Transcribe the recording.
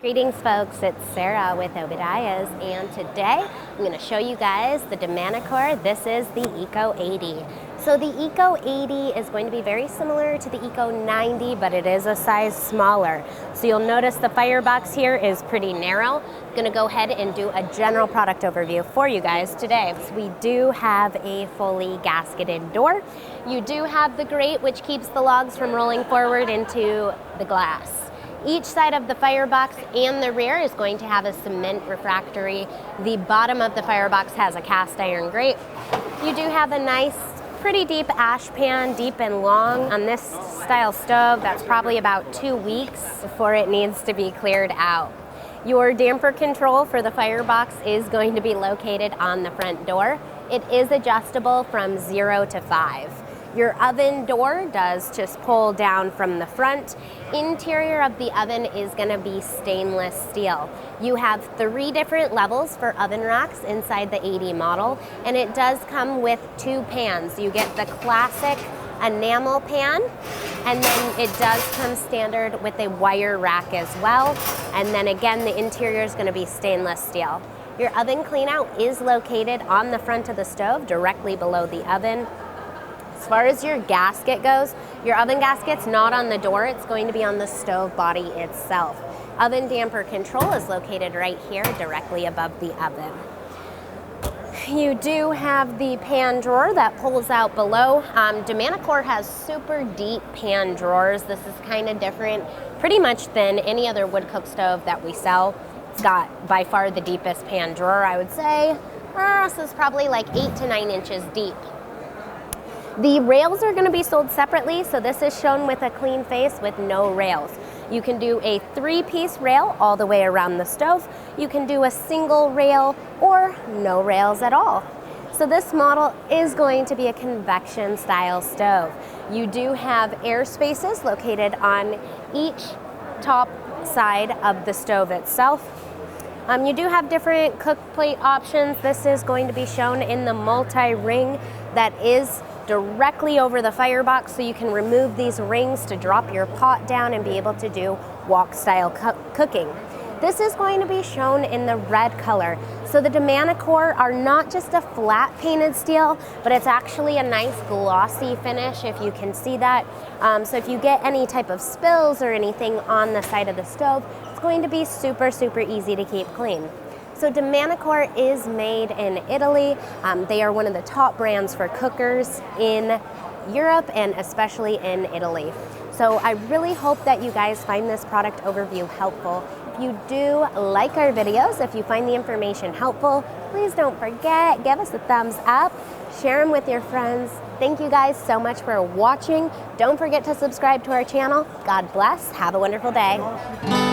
Greetings folks, it's Sarah with Obadiah's, and today I'm going to show you guys the Manincor. This is the Eco 80. So the Eco 80 is going to be very similar to the Eco 90, but it is a size smaller. So you'll notice the firebox here is pretty narrow. I'm going to go ahead and do a general product overview for you guys today. So we do have a fully gasketed door. You do have the grate, which keeps the logs from rolling forward into the glass. Each side of the firebox and the rear is going to have a cement refractory. The bottom of the firebox has a cast iron grate. You do have a nice, pretty deep ash pan, deep and long. On this style stove, that's probably about 2 weeks before it needs to be cleared out. Your damper control for the firebox is going to be located on the front door. It is adjustable from 0 to 5. Your oven door does just pull down from the front. Interior of the oven is going to be stainless steel. You have 3 different levels for oven racks inside the 80 model, and it does come with 2 pans. You get the classic enamel pan, and then it does come standard with a wire rack as well. And then again, the interior is going to be stainless steel. Your oven cleanout is located on the front of the stove, directly below the oven. As far as your gasket goes, your oven gasket's not on the door, it's going to be on the stove body itself. Oven damper control is located right here, directly above the oven. You do have the pan drawer that pulls out below. Manincor has super deep pan drawers. This is kind of different, pretty much than any other wood cook stove that we sell. It's got by far the deepest pan drawer, I would say. This is probably like 8 to 9 inches deep. The rails are going to be sold separately, so this is shown with a clean face with no rails. You can do a 3-piece rail all the way around the stove. You can do a single rail or no rails at all. So this model is going to be a convection style stove. You do have air spaces located on each top side of the stove itself. You do have different cook plate options. This is going to be shown in the multi-ring that is directly over the firebox, so you can remove these rings to drop your pot down and be able to do wok style cooking. This is going to be shown in the red color. So the Manincor are not just a flat painted steel, but it's actually a nice glossy finish, if you can see that. So if you get any type of spills or anything on the side of the stove, it's going to be super, super easy to keep clean. So Manincor is made in Italy. They are one of the top brands for cookers in Europe and especially in Italy. So I really hope that you guys find this product overview helpful. If you do like our videos, if you find the information helpful, please don't forget, give us a thumbs up, share them with your friends. Thank you guys so much for watching. Don't forget to subscribe to our channel. God bless. Have a wonderful day.